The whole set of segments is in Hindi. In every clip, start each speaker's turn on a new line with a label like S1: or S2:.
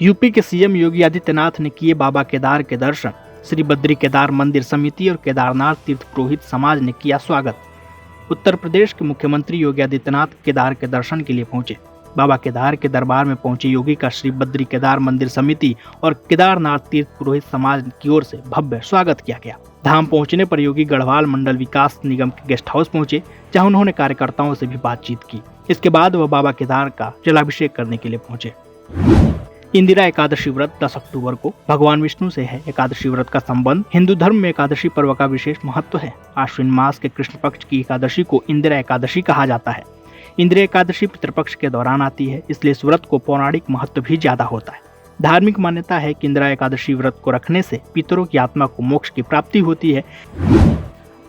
S1: यूपी के सीएम योगी आदित्यनाथ ने किए बाबा केदार के दर्शन। श्री बद्री केदार मंदिर समिति और केदारनाथ तीर्थ पुरोहित समाज ने किया स्वागत। उत्तर प्रदेश के मुख्यमंत्री योगी आदित्यनाथ केदार के दर्शन के लिए पहुंचे। बाबा केदार के दरबार में पहुंचे योगी का श्री बद्री केदार मंदिर समिति और केदारनाथ तीर्थ पुरोहित समाज की ओर से भव्य स्वागत किया गया। धाम पहुंचने पर योगी गढ़वाल मंडल विकास निगम के गेस्ट हाउस पहुंचे, जहां उन्होंने कार्यकर्ताओं से भी बातचीत की। इसके बाद वह बाबा केदार का जलाभिषेक करने के लिए पहुंचे। इंदिरा एकादशी व्रत 10 अक्टूबर को भगवान विष्णु से है। एकादशी व्रत का संबंध हिंदू धर्म में एकादशी पर्व का विशेष महत्व है। आश्विन मास के कृष्ण पक्ष की एकादशी को इंदिरा एकादशी कहा जाता है। इंदिरा एकादशी पितृपक्ष के दौरान आती है, इसलिए इस व्रत को पौराणिक महत्व भी ज्यादा होता है। धार्मिक मान्यता है कि इंदिरा एकादशी व्रत को रखने से पितरों की आत्मा को मोक्ष की प्राप्ति होती है।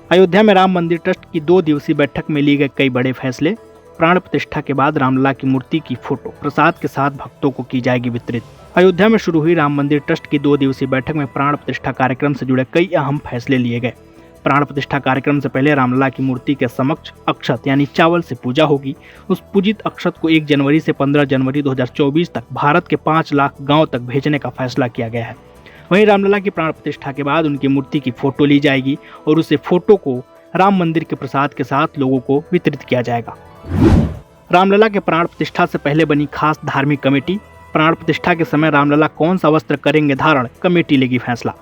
S1: अयोध्या में राम मंदिर ट्रस्ट की 2 दिवसीय बैठक में लिए गए कई बड़े फैसले। प्राण प्रतिष्ठा के बाद रामलला की मूर्ति की फोटो प्रसाद के साथ भक्तों को की जाएगी वितरित। अयोध्या में शुरू हुई राम मंदिर ट्रस्ट की 2 दिवसीय बैठक में प्राण प्रतिष्ठा कार्यक्रम से जुड़े कई अहम फैसले लिए गए। प्राण प्रतिष्ठा कार्यक्रम से पहले रामलला की मूर्ति के समक्ष अक्षत यानी चावल से पूजा होगी। उस पूजित अक्षत को 1 जनवरी से 15 जनवरी 2024 तक भारत के 5 लाख गाँव तक भेजने का फैसला किया गया है। वहीं रामलला की प्राण प्रतिष्ठा के बाद उनकी मूर्ति की फोटो ली जाएगी और उसे फोटो को राम मंदिर के प्रसाद के साथ लोगों को वितरित किया जाएगा। रामलला के प्राण प्रतिष्ठा से पहले बनी खास धार्मिक कमेटी। प्राण प्रतिष्ठा के समय रामलला कौन सा वस्त्र करेंगे धारण, कमेटी लेगी फैसला।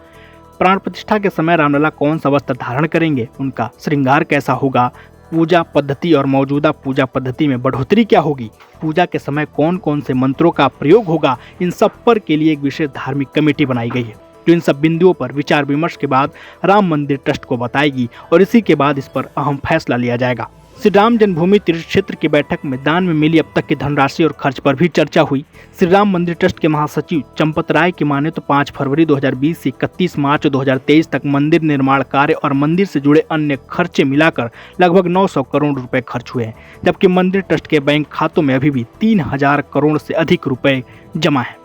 S1: प्राण प्रतिष्ठा के समय रामलला कौन सा वस्त्र धारण करेंगे, उनका श्रृंगार कैसा होगा, पूजा पद्धति और मौजूदा पूजा पद्धति में बढ़ोतरी क्या होगी, पूजा के समय कौन कौन से मंत्रों का प्रयोग होगा, इन सब पर के लिए एक विशेष धार्मिक कमेटी बनाई गई है, जो इन सब बिंदुओं पर विचार विमर्श के बाद राम मंदिर ट्रस्ट को बताएगी और इसी के बाद इस पर अहम फैसला लिया जाएगा। श्री राम जन्मभूमि तीर्थ क्षेत्र की बैठक में दान में मिली अब तक की धनराशि और खर्च पर भी चर्चा हुई। श्री राम मंदिर ट्रस्ट के महासचिव चंपत राय की माने तो 5 फरवरी 2020 से 31 मार्च 2023 तक मंदिर निर्माण कार्य और मंदिर से जुड़े अन्य खर्चे मिलाकर लगभग 900 करोड़ रुपए खर्च हुए हैं, जबकि मंदिर ट्रस्ट के बैंक खातों में अभी भी 3000 करोड़ से अधिक रुपए जमा है।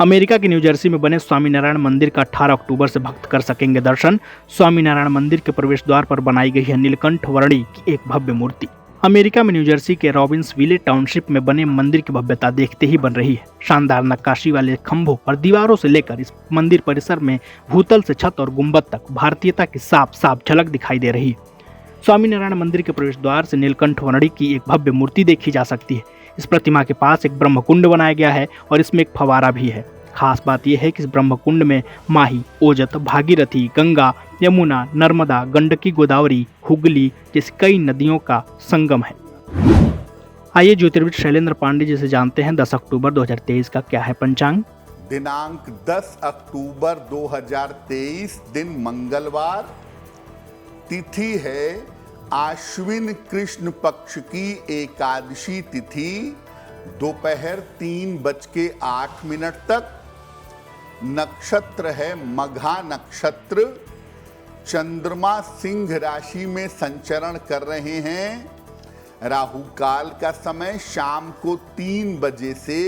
S1: अमेरिका के न्यू जर्सी में बने स्वामीनारायण मंदिर का 18 अक्टूबर से भक्त कर सकेंगे दर्शन। स्वामीनारायण मंदिर के प्रवेश द्वार पर बनाई गई है नीलकंठ वर्णी की एक भव्य मूर्ति। अमेरिका में न्यू जर्सी के रॉबिन्सविले टाउनशिप में बने मंदिर की भव्यता देखते ही बन रही है। शानदार नक्काशी वाले खंभों और दीवारों से लेकर इस मंदिर परिसर में भूतल से छत और गुंबद तक भारतीयता की साफ साफ झलक दिखाई दे रही है। स्वामीनारायण मंदिर के प्रवेश द्वार से नीलकंठ वर्णी की एक भव्य मूर्ति देखी जा सकती है। इस प्रतिमा के पास एक ब्रह्मकुंड बनाया गया है और इसमें एक फवारा भी है। खास बात यह है कि इस ब्रह्मकुंड में माही, ओजत, भागीरथी, गंगा, यमुना, नर्मदा, गंडकी, गोदावरी, हुगली जैसी कई नदियों का संगम है। आइए ज्योतिर्विद शैलेंद्र पांडे जी से जानते हैं 10 अक्टूबर 2023 का क्या है पंचांग।
S2: दिनांक 10 अक्टूबर 2023 दिन मंगलवार, तिथि है आश्विन कृष्ण पक्ष की एकादशी तिथि, दोपहर 3:08 तक। नक्षत्र है मघा नक्षत्र। चंद्रमा सिंह राशि में संचरण कर रहे हैं। राहु काल का समय शाम को 3 बजे से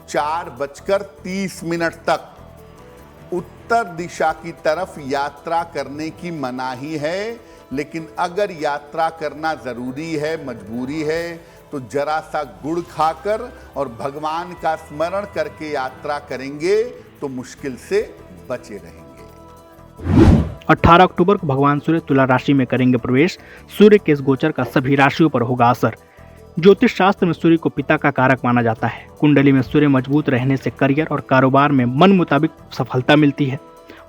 S2: 4:30 तक। उत्तर दिशा की तरफ यात्रा करने की मनाही है, लेकिन अगर यात्रा करना जरूरी है, मजबूरी है, तो जरा सा गुड़ खाकर और भगवान का स्मरण करके यात्रा करेंगे तो मुश्किल से बचे रहेंगे।
S1: 18 अक्टूबर को भगवान सूर्य तुला राशि में करेंगे प्रवेश। सूर्य के इस गोचर का सभी राशियों पर होगा असर। ज्योतिष शास्त्र में सूर्य को पिता का कारक माना जाता है। कुंडली में सूर्य मजबूत रहने से करियर और कारोबार में मन मुताबिक सफलता मिलती है।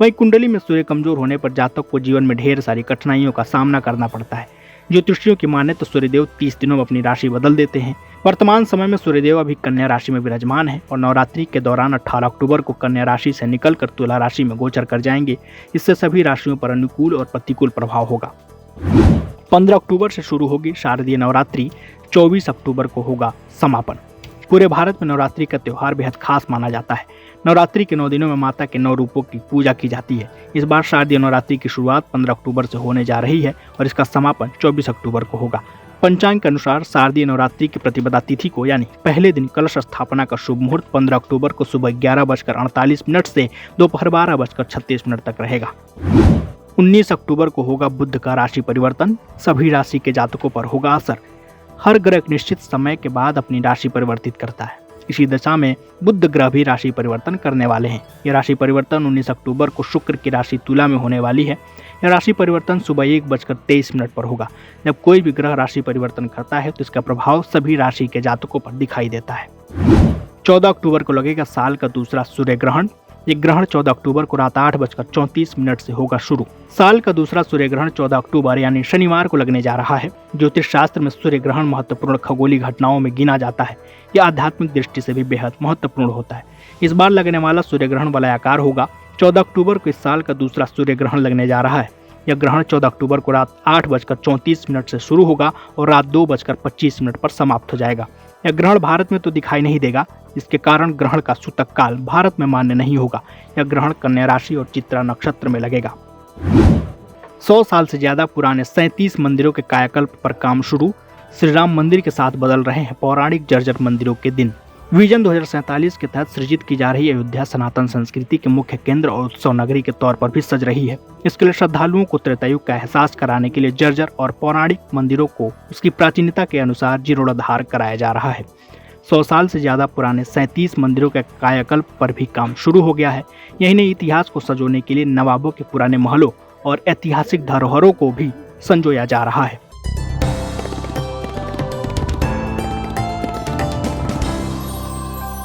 S1: वहीं कुंडली में सूर्य कमजोर होने पर जातक को जीवन में ढेर सारी कठिनाइयों का सामना करना पड़ता है। ज्योतिषियों की माने तो सूर्यदेव 30 दिनों में अपनी राशि बदल देते हैं। वर्तमान समय में सूर्यदेव अभी कन्या राशि में विराजमान है और नवरात्रि के दौरान 18 अक्टूबर को कन्या राशि से निकलकर तुला राशि में गोचर कर जाएंगे। इससे सभी राशियों पर अनुकूल और प्रतिकूल प्रभाव होगा। 15 अक्टूबर से शुरू होगी शारदीय नवरात्रि, 24 अक्टूबर को होगा समापन। पूरे भारत में नवरात्रि का त्योहार बेहद खास माना जाता है। नवरात्रि के 9 दिनों में माता के 9 रूपों की पूजा की जाती है। इस बार शारदीय नवरात्रि की शुरुआत 15 अक्टूबर से होने जा रही है और इसका समापन 24 अक्टूबर को होगा। पंचांग के अनुसार शारदीय नवरात्रि की प्रतिपदा तिथि को यानी पहले दिन कलश स्थापना का शुभ मुहूर्त 15 अक्टूबर को सुबह 11:48 से दोपहर 12:36 तक रहेगा। 19 अक्टूबर को होगा बुध का राशि परिवर्तन। सभी राशि के जातकों पर होगा असर। हर ग्रह निश्चित समय के बाद अपनी राशि परिवर्तित करता है। इसी दशा में बुध ग्रह भी राशि परिवर्तन करने वाले हैं। यह राशि परिवर्तन 19 अक्टूबर को शुक्र की राशि तुला में होने वाली है। यह राशि परिवर्तन सुबह 1:23 पर होगा। जब कोई भी ग्रह राशि परिवर्तन करता है तो इसका प्रभाव सभी राशि के जातकों पर दिखाई देता है। 14 अक्टूबर को लगेगा साल का दूसरा सूर्य ग्रहण। ये ग्रहण 14 अक्टूबर को रात 8:34 से होगा शुरू। साल का दूसरा सूर्य ग्रहण 14 अक्टूबर यानी शनिवार को लगने जा रहा है। ज्योतिष शास्त्र में सूर्य ग्रहण महत्वपूर्ण खगोलीय घटनाओं में गिना जाता है। यह आध्यात्मिक दृष्टि से भी बेहद महत्वपूर्ण होता है। इस बार लगने वाला सूर्य ग्रहण वलयाकार होगा। 14 अक्टूबर को इस साल का दूसरा सूर्य ग्रहण लगने जा रहा है। यह ग्रहण 14 अक्टूबर को रात 8:34 से शुरू होगा और रात 2:25 पर समाप्त हो जाएगा। यह ग्रहण भारत में तो दिखाई नहीं देगा, जिसके कारण ग्रहण का सूतक काल भारत में मान्य नहीं होगा। यह ग्रहण कन्या राशि और चित्रा नक्षत्र में लगेगा। 100 साल से ज्यादा पुराने 37 मंदिरों के कायाकल्प पर काम शुरू। श्री राम मंदिर के साथ बदल रहे हैं पौराणिक जर्जर मंदिरों के दिन। विजन 2047 के तहत सृजित की जा रही अयोध्या सनातन संस्कृति के मुख्य केंद्र और उत्सव नगरी के तौर पर भी सज रही है। इसके लिए श्रद्धालुओं को त्रेतायुग का एहसास कराने के लिए जर्जर और पौराणिक मंदिरों को उसकी प्राचीनता के अनुसार जीर्णोद्धार कराया जा रहा है। 100 साल से ज्यादा पुराने 37 मंदिरों के कायाकल्प पर भी काम शुरू हो गया है। यही नहीं, इतिहास को संजोने के लिए नवाबों के पुराने महलों और ऐतिहासिक धरोहरों को भी संजोया जा रहा है।